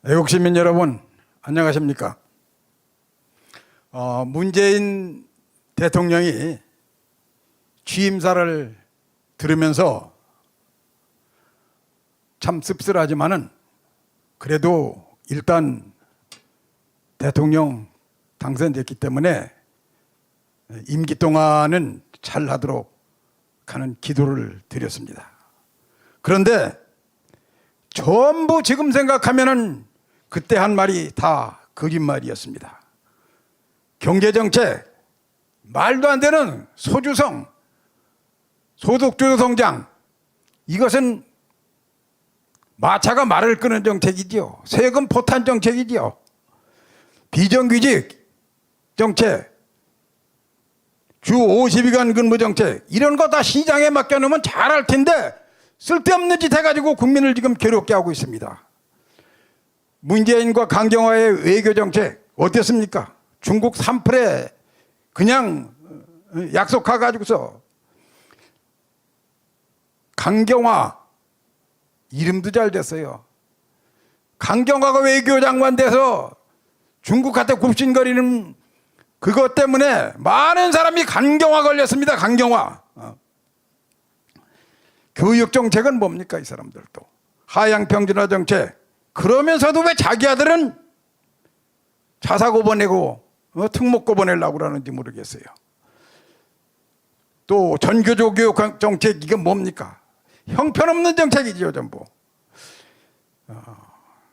애국 시민 여러분, 안녕하십니까? 문재인 대통령이 취임사를 들으면서 참 씁쓸하지만은 그래도 일단 대통령 당선됐기 때문에 임기 동안은 잘하도록 하는 기도를 드렸습니다. 그런데 전부 지금 생각하면은 그때 한 말이 다 거짓말이었습니다. 경제정책, 말도 안 되는 소주성, 소득주도 성장, 이것은 마차가 말을 끄는 정책이지요. 세금 포탄 정책이지요. 비정규직 정책, 주 52시간 근무 정책, 이런 거 다 시장에 맡겨놓으면 잘할 텐데 쓸데없는 짓 해가지고 국민을 지금 괴롭게 하고 있습니다. 문재인과 강경화의 외교 정책 어땠습니까? 중국 3%에 그냥 약속해가지고서 강경화 이름도 잘 됐어요. 강경화가 외교장관 돼서 중국한테 굽신거리는 그것 때문에 많은 사람이 강경화 걸렸습니다. 강경화. 교육 정책은 뭡니까? 이 사람들도 하향평준화 정책. 그러면서도 왜 자기 아들은 자사고 보내고 특목고 보내려고 그러는지 모르겠어요. 또 전교조 교육 정책, 이건 뭡니까? 형편없는 정책이지요. 전부.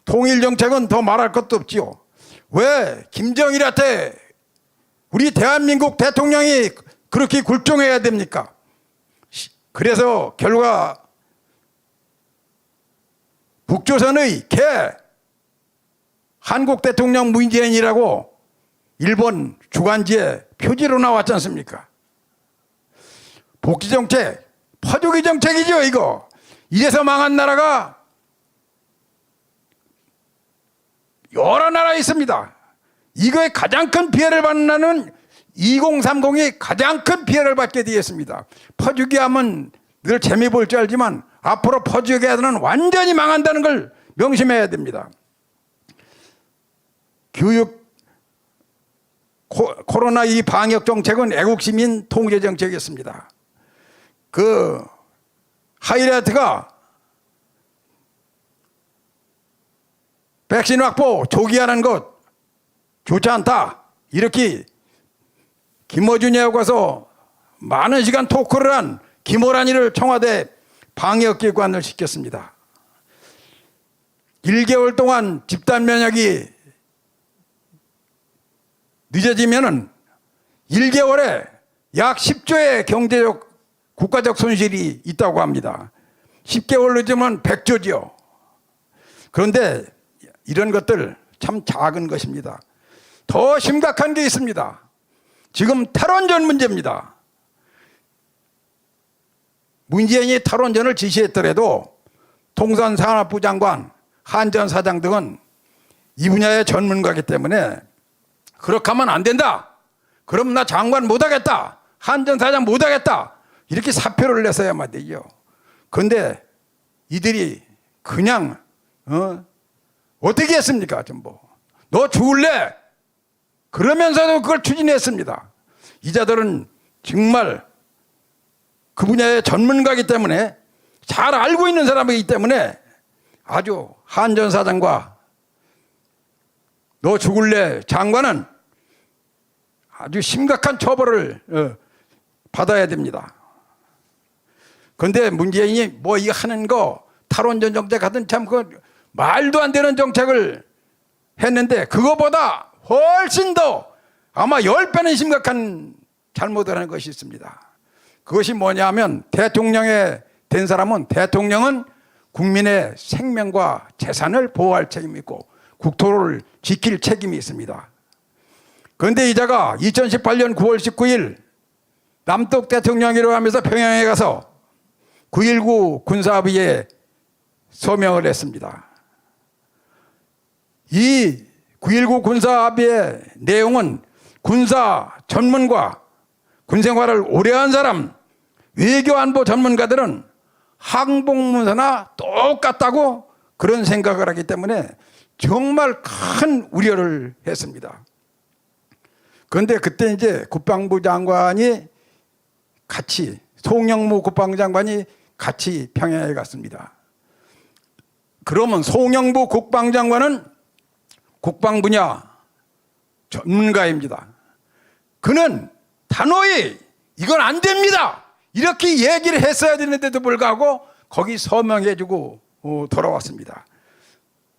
통일 정책은 더 말할 것도 없지요. 왜 김정일한테 우리 대한민국 대통령이 그렇게 굴종해야 됩니까? 그래서 결과 북조선의 개, 한국 대통령 문재인이라고 일본 주간지에 표지로 나왔지 않습니까? 복지정책, 퍼주기 정책이죠. 이거 이래서 망한 나라가 여러 나라에 있습니다. 이거에 가장 큰 피해를 받는 나라는 2030이 가장 큰 피해를 받게 되었습니다. 퍼주기 하면 늘 재미 볼 줄 알지만 앞으로 퍼주기 하면 완전히 망한다는 걸 명심해야 됩니다. 교육, 코로나 이 방역 정책은 애국시민 통제 정책이었습니다. 그 하이라이트가 백신 확보 조기 하는 것 좋지 않다, 이렇게 김어준이하고 가서 많은 시간 토크를 한 김호란이를 청와대 방역기관을 시켰습니다. 1개월 동안 집단 면역이 늦어지면은 1개월에 약 10조의 경제적 국가적 손실이 있다고 합니다. 10개월 늦으면 100조죠. 그런데 이런 것들 참 작은 것입니다. 더 심각한 게 있습니다. 지금 탈원전 문제입니다. 문재인이 탈원전을 지시했더라도 통상산업부 장관, 한전사장 등은 이 분야의 전문가이기 때문에 그렇게 하면 안 된다, 그럼 나 장관 못하겠다, 한전사장 못하겠다, 이렇게 사표를 냈어야만 되죠. 그런데 이들이 그냥 어떻게 했습니까? 전부 너 죽을래? 그러면서도 그걸 추진했습니다. 이자들은 정말 그 분야의 전문가이기 때문에 잘 알고 있는 사람이기 때문에 아주 한전사장과 너 죽을래 장관은 아주 심각한 처벌을 받아야 됩니다. 그런데 문재인이 뭐 이거 하는 거 탈원전 정책 하든 참 그 말도 안 되는 정책을 했는데 그거보다 훨씬 더 아마 10배는 심각한 잘못을 하는 것이 있습니다. 그것이 뭐냐면 대통령에 된 사람은 대통령은 국민의 생명과 재산을 보호할 책임이 있고 국토를 지킬 책임이 있습니다. 그런데 이자가 2018년 9월 19일 남북 대통령회의를 하면서 평양에 가서 9.19 군사합의에 서명을 했습니다. 이 9.19 군사합의의 내용은 군사 전문가, 군생활을 오래 한 사람, 외교안보 전문가들은 항복문서나 똑같다고 그런 생각을 하기 때문에 정말 큰 우려를 했습니다. 그런데 그때 이제 국방부 장관이 같이, 송영무 국방부 장관이 같이 평양에 갔습니다. 그러면 송영무 국방장관은 국방 분야 전문가입니다. 그는 단호히 이건 안 됩니다, 이렇게 얘기를 했어야 되는데도 불구하고 거기 서명해주고 돌아왔습니다.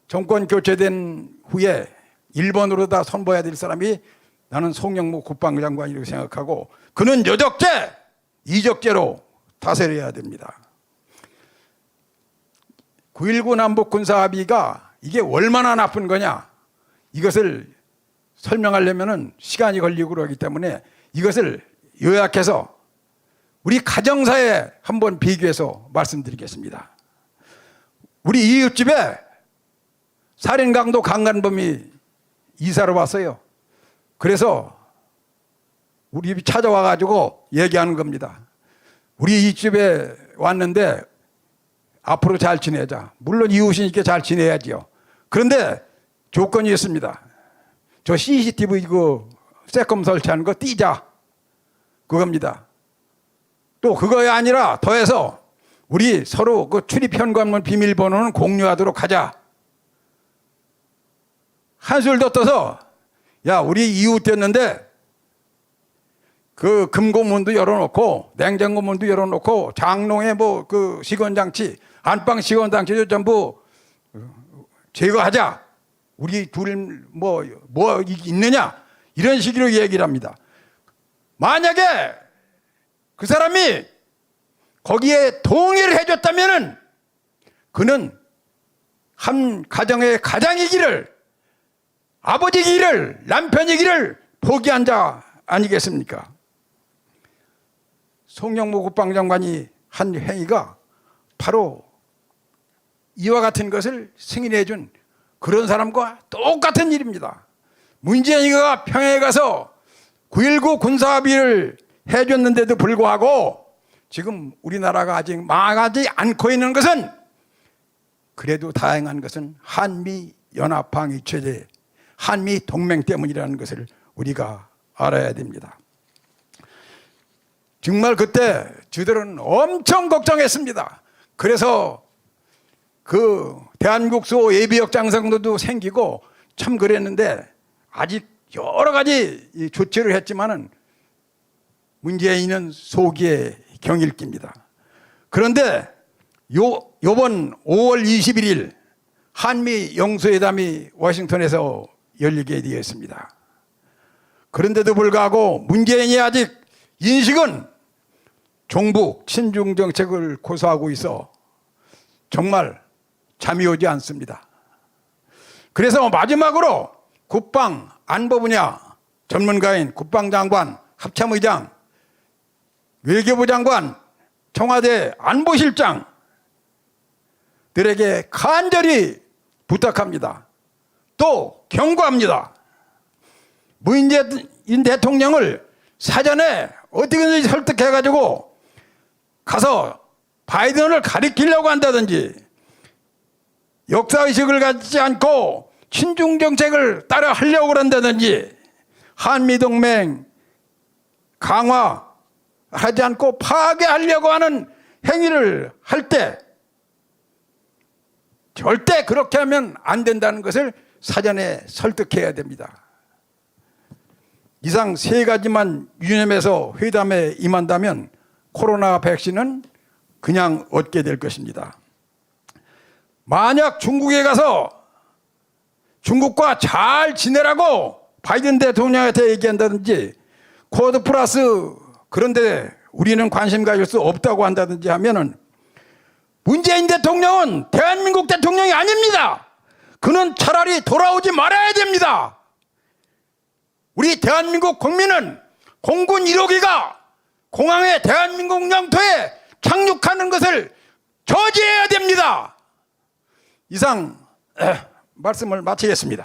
정권 교체된 후에 일본으로 다 선보여야 될 사람이 나는 송영무 국방장관이라고 생각하고, 그는 여적죄, 이적죄로 다스려야 됩니다. 9.19 남북 군사합의가 이게 얼마나 나쁜 거냐, 이것을 설명하려면 시간이 걸리고 그러기 때문에 이것을 요약해서 우리 가정사에 한번 비교해서 말씀드리겠습니다. 우리 이웃집에 살인강도 강간범이 이사를 왔어요. 그래서 우리 집에 찾아와가지고 얘기하는 겁니다. 우리 이웃집에 왔는데 앞으로 잘 지내자. 물론 이웃이니까 잘 지내야지요. 그런데 조건이 있습니다. 저 CCTV 이거 새콤 설치하는 거 띄자, 그겁니다. 또 그거에 아니라 더해서 우리 서로 그 출입 현관문 비밀번호는 공유하도록 하자. 한술 더 떠서, 야, 우리 이웃됐는데 그 금고문도 열어놓고 냉장고 문도 열어놓고 장롱에 뭐 그 시건장치, 안방 시건장치도 전부 제거하자. 우리 둘 뭐 있느냐, 이런 식으로 얘기를 합니다. 만약에 그 사람이 거기에 동의를 해줬다면은 그는 한 가정의 가장이기를, 아버지기를, 남편이기를 포기한 자 아니겠습니까? 송영무 국방장관이 한 행위가 바로 이와 같은 것을 승인해 준 그런 사람과 똑같은 일입니다. 문재인이가 평양에 가서 9.19 군사합의를 해줬는데도 불구하고 지금 우리나라가 아직 망하지 않고 있는 것은, 그래도 다행한 것은 한미연합방위체제, 한미동맹 때문이라는 것을 우리가 알아야 됩니다. 정말 그때 저들은 엄청 걱정했습니다. 그래서 그 대한민국 소 예비역 장성도도 생기고 참 그랬는데, 아직 여러 가지 조치를 했지만은 문재인은 소기의 경일기입니다. 그런데 요번 5월 21일 한미 영수회담이 워싱턴에서 열리게 되었습니다. 그런데도 불구하고 문재인이 아직 인식은 종북 친중 정책을 고수하고 있어 정말 잠이 오지 않습니다. 그래서 마지막으로 국방 안보 분야 전문가인 국방장관, 합참의장, 외교부 장관, 청와대 안보실장들에게 간절히 부탁합니다. 또 경고합니다. 문재인 대통령을 사전에 어떻게든지 설득해가지고 가서 바이든을 가리키려고 한다든지, 역사의식을 갖지 않고 친중정책을 따라 하려고 그런다든지, 한미동맹 강화하지 않고 파괴하려고 하는 행위를 할 때 절대 그렇게 하면 안 된다는 것을 사전에 설득해야 됩니다. 이상 세 가지만 유념해서 회담에 임한다면 코로나 백신은 그냥 얻게 될 것입니다. 만약 중국에 가서 중국과 잘 지내라고 바이든 대통령한테 얘기한다든지, 쿼드 플러스 그런데 우리는 관심 가질 수 없다고 한다든지 하면은 문재인 대통령은 대한민국 대통령이 아닙니다. 그는 차라리 돌아오지 말아야 됩니다. 우리 대한민국 국민은 공군 1호기가 공항에 대한민국 영토에 착륙하는 것을 저지해야 됩니다. 이상 말씀을 마치겠습니다.